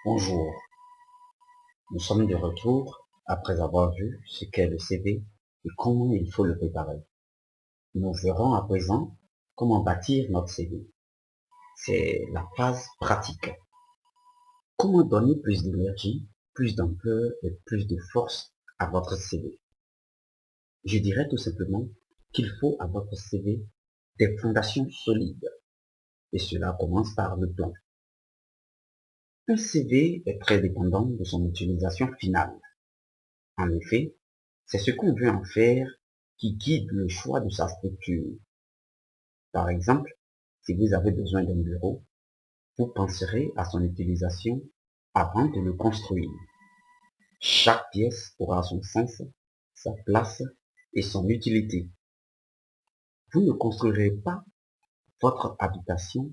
Bonjour, nous sommes de retour après avoir vu ce qu'est le CV et comment il faut le préparer. Nous verrons à présent comment bâtir notre CV. C'est la phase pratique. Comment donner plus d'énergie, plus d'ampleur et plus de force à votre CV. Je dirais tout simplement qu'il faut à votre CV des fondations solides et cela commence par le plan. Un CV est très dépendant de son utilisation finale. En effet, c'est ce qu'on veut en faire qui guide le choix de sa structure. Par exemple, si vous avez besoin d'un bureau, vous penserez à son utilisation avant de le construire. Chaque pièce aura son sens, sa place et son utilité. Vous ne construirez pas votre habitation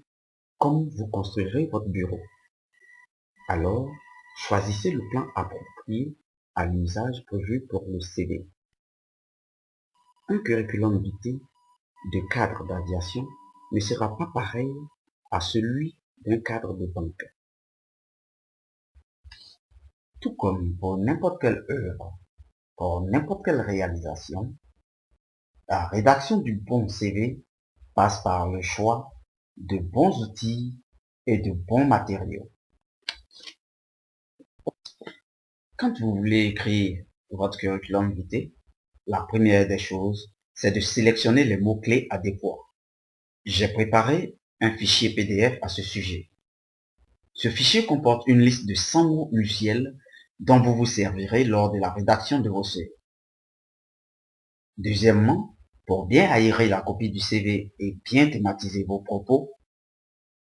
comme vous construirez votre bureau. Alors, choisissez le plan approprié à l'usage prévu pour le CV. Un curriculum vitae de cadre d'aviation ne sera pas pareil à celui d'un cadre de banque. Tout comme pour n'importe quelle œuvre, pour n'importe quelle réalisation, la rédaction du bon CV passe par le choix de bons outils et de bons matériaux. Quand vous voulez écrire votre curriculum vitae, la première des choses, c'est de sélectionner les mots-clés adéquats. J'ai préparé un fichier PDF à ce sujet. Ce fichier comporte une liste de 100 mots usuels dont vous vous servirez lors de la rédaction de vos CV. Deuxièmement, pour bien aérer la copie du CV et bien thématiser vos propos,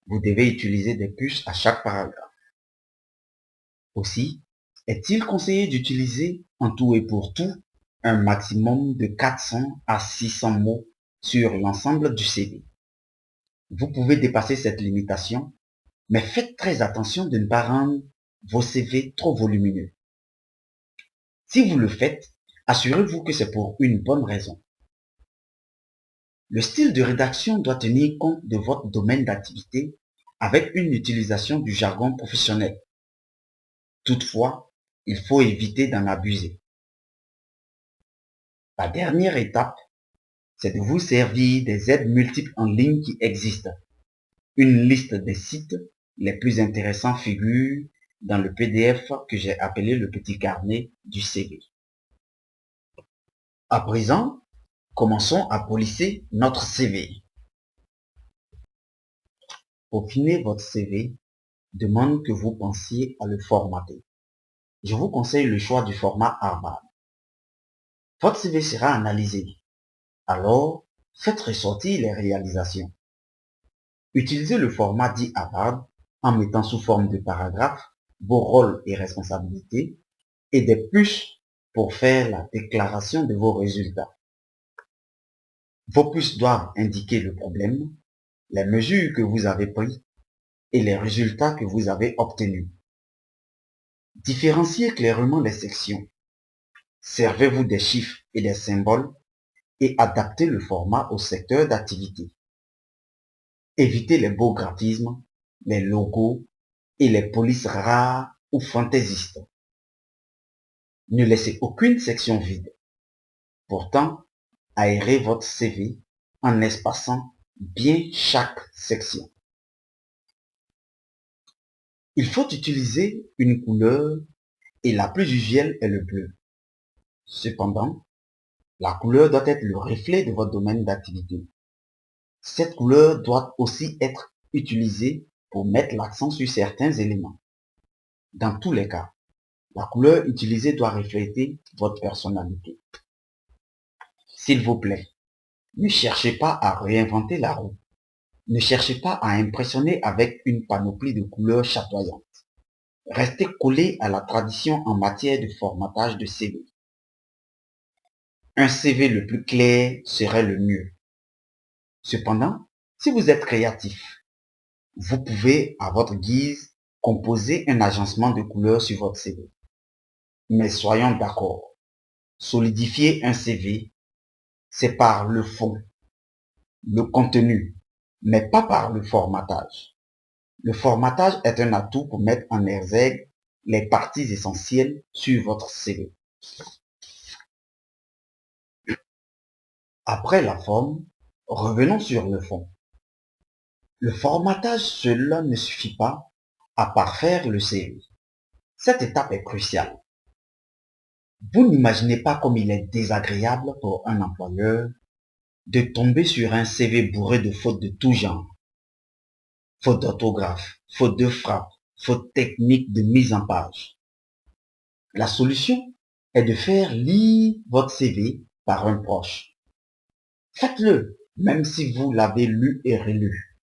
vous devez utiliser des puces à chaque paragraphe. Aussi, est-il conseillé d'utiliser en tout et pour tout un maximum de 400 à 600 mots sur l'ensemble du CV. Vous pouvez dépasser cette limitation, mais faites très attention de ne pas rendre vos CV trop volumineux. Si vous le faites, assurez-vous que c'est pour une bonne raison. Le style de rédaction doit tenir compte de votre domaine d'activité avec une utilisation du jargon professionnel. Toutefois, il faut éviter d'en abuser. La dernière étape, c'est de vous servir des aides multiples en ligne qui existent. Une liste des sites les plus intéressants figure dans le PDF que j'ai appelé le petit carnet du CV. À présent, commençons à polisser notre CV. Peaufiner votre CV demande que vous pensiez à le formater. Je vous conseille le choix du format Harvard. Votre CV sera analysé. Alors, faites ressortir les réalisations. Utilisez le format dit Harvard en mettant sous forme de paragraphes vos rôles et responsabilités et des puces pour faire la déclaration de vos résultats. Vos puces doivent indiquer le problème, les mesures que vous avez prises et les résultats que vous avez obtenus. Différenciez clairement les sections. Servez-vous des chiffres et des symboles et adaptez le format au secteur d'activité. Évitez les beaux graphismes, les logos et les polices rares ou fantaisistes. Ne laissez aucune section vide. Pourtant, aérez votre CV en espaçant bien chaque section. Il faut utiliser une couleur et la plus usuelle est le bleu. Cependant, la couleur doit être le reflet de votre domaine d'activité. Cette couleur doit aussi être utilisée pour mettre l'accent sur certains éléments. Dans tous les cas, la couleur utilisée doit refléter votre personnalité. S'il vous plaît, ne cherchez pas à réinventer la roue. Ne cherchez pas à impressionner avec une panoplie de couleurs chatoyantes. Restez collé à la tradition en matière de formatage de CV. Un CV le plus clair serait le mieux. Cependant, si vous êtes créatif, vous pouvez, à votre guise, composer un agencement de couleurs sur votre CV. Mais soyons d'accord, solidifier un CV, c'est par le fond, le contenu, mais pas par le formatage. Le formatage est un atout pour mettre en exergue les parties essentielles sur votre CV. Après la forme, revenons sur le fond. Le formatage seul ne suffit pas à parfaire le CV. Cette étape est cruciale. Vous n'imaginez pas comme il est désagréable pour un employeur de tomber sur un CV bourré de fautes de tout genre. Fautes d'orthographe, fautes de frappe, fautes techniques de mise en page. La solution est de faire lire votre CV par un proche. Faites-le, même si vous l'avez lu et relu.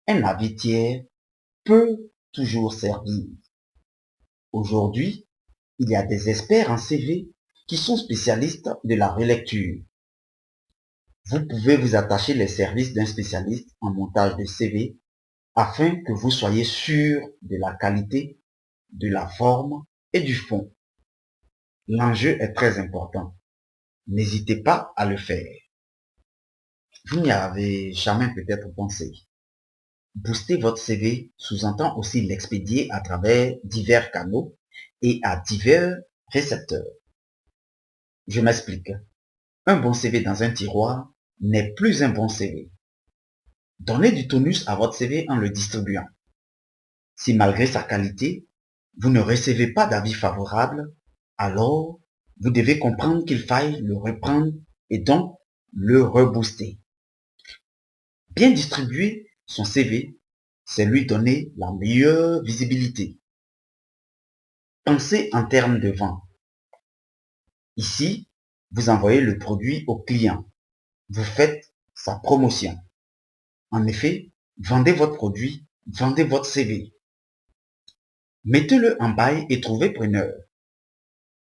Un avis tiers peut toujours servir. Aujourd'hui, il y a des experts en CV qui sont spécialistes de la relecture. Vous pouvez vous attacher les services d'un spécialiste en montage de CV afin que vous soyez sûr de la qualité, de la forme et du fond. L'enjeu est très important. N'hésitez pas à le faire. Vous n'y avez jamais peut-être pensé. Booster votre CV sous-entend aussi l'expédier à travers divers canaux et à divers récepteurs. Je m'explique. Un bon CV dans un tiroir n'est plus un bon CV. Donnez du tonus à votre CV en le distribuant. Si malgré sa qualité, vous ne recevez pas d'avis favorable, alors vous devez comprendre qu'il faille le reprendre et donc le rebooster. Bien distribuer son CV, c'est lui donner la meilleure visibilité. Pensez en termes de vente. Ici, vous envoyez le produit au client. Vous faites sa promotion. En effet, vendez votre produit, vendez votre CV. Mettez-le en bail et trouvez preneur.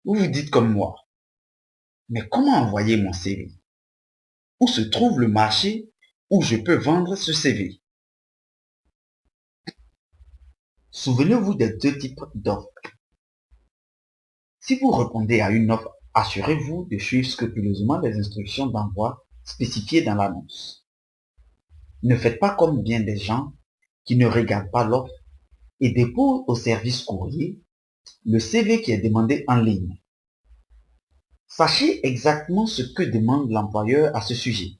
Vous vous dites comme moi, mais comment envoyer mon CV? Où se trouve le marché où je peux vendre ce CV? Souvenez-vous des deux types d'offres. Si vous répondez à une offre, assurez-vous de suivre scrupuleusement les instructions d'envoi spécifiées dans l'annonce. Ne faites pas comme bien des gens qui ne regardent pas l'offre et déposent au service courrier le CV qui est demandé en ligne. Sachez exactement ce que demande l'employeur à ce sujet.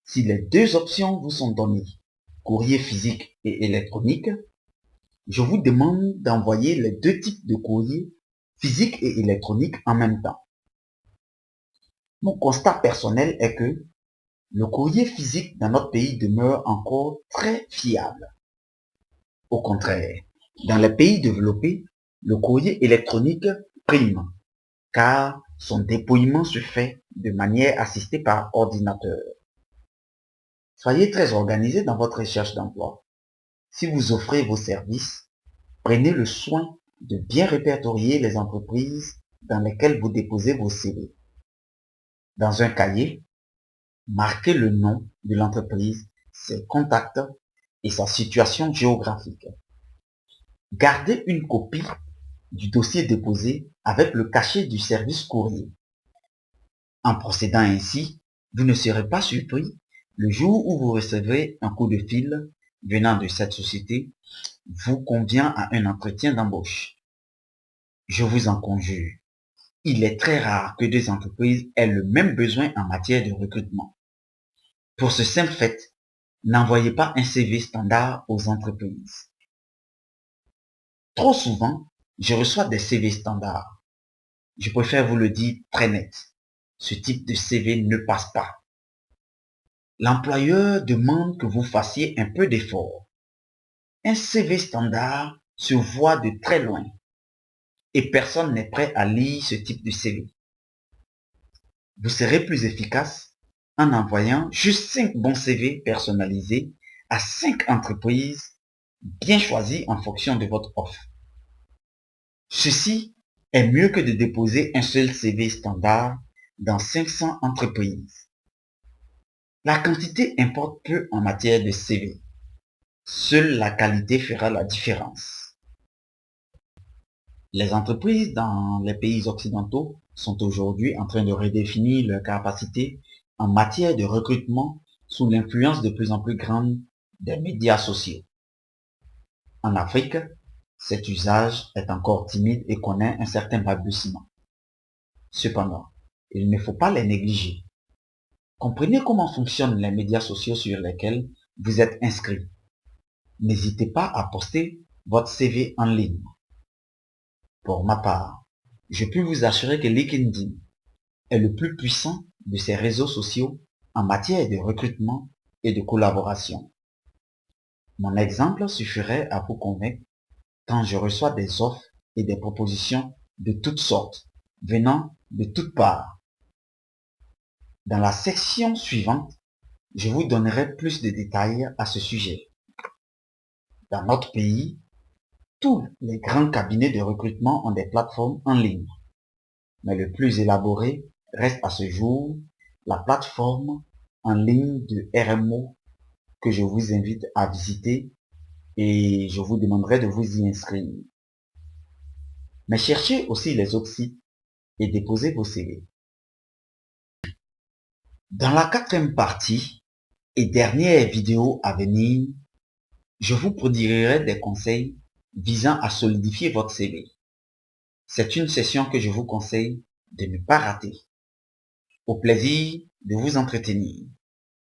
Si les deux options vous sont données, courrier physique et électronique, je vous demande d'envoyer les deux types de courrier, physique et électronique, en même temps. Mon constat personnel est que le courrier physique dans notre pays demeure encore très fiable. Au contraire, dans les pays développés, le courrier électronique prime, car son dépouillement se fait de manière assistée par ordinateur. Soyez très organisé dans votre recherche d'emploi. Si vous offrez vos services, prenez le soin de bien répertorier les entreprises dans lesquelles vous déposez vos CV. Dans un cahier, marquez le nom de l'entreprise, ses contacts et sa situation géographique. Gardez une copie du dossier déposé avec le cachet du service courrier. En procédant ainsi, vous ne serez pas surpris le jour où vous recevrez un coup de fil venant de cette société vous convient à un entretien d'embauche. Je vous en conjure, il est très rare que deux entreprises aient le même besoin en matière de recrutement. Pour ce simple fait, n'envoyez pas un CV standard aux entreprises. Trop souvent, je reçois des CV standards. Je préfère vous le dire très net. Ce type de CV ne passe pas. L'employeur demande que vous fassiez un peu d'effort. Un CV standard se voit de très loin et personne n'est prêt à lire ce type de CV. Vous serez plus efficace en envoyant juste 5 bons CV personnalisés à 5 entreprises bien choisies en fonction de votre offre. Ceci est mieux que de déposer un seul CV standard dans 500 entreprises. La quantité importe peu en matière de CV. Seule la qualité fera la différence. Les entreprises dans les pays occidentaux sont aujourd'hui en train de redéfinir leurs capacités en matière de recrutement sous l'influence de plus en plus grande des médias sociaux. En Afrique, cet usage est encore timide et connaît un certain balbutiement. Cependant, il ne faut pas les négliger. Comprenez comment fonctionnent les médias sociaux sur lesquels vous êtes inscrit. N'hésitez pas à poster votre CV en ligne. Pour ma part, je peux vous assurer que LinkedIn est le plus puissant de ces réseaux sociaux en matière de recrutement et de collaboration. Mon exemple suffirait à vous convaincre quand je reçois des offres et des propositions de toutes sortes, venant de toutes parts. Dans la section suivante, je vous donnerai plus de détails à ce sujet. Dans notre pays, tous les grands cabinets de recrutement ont des plateformes en ligne. Mais le plus élaboré reste à ce jour la plateforme en ligne de RMO que je vous invite à visiter et je vous demanderai de vous y inscrire. Mais cherchez aussi les autres sites et déposez vos CV. Dans la quatrième partie et dernière vidéo à venir, je vous prodiguerai des conseils visant à solidifier votre CV. C'est une session que je vous conseille de ne pas rater. Au plaisir de vous entretenir.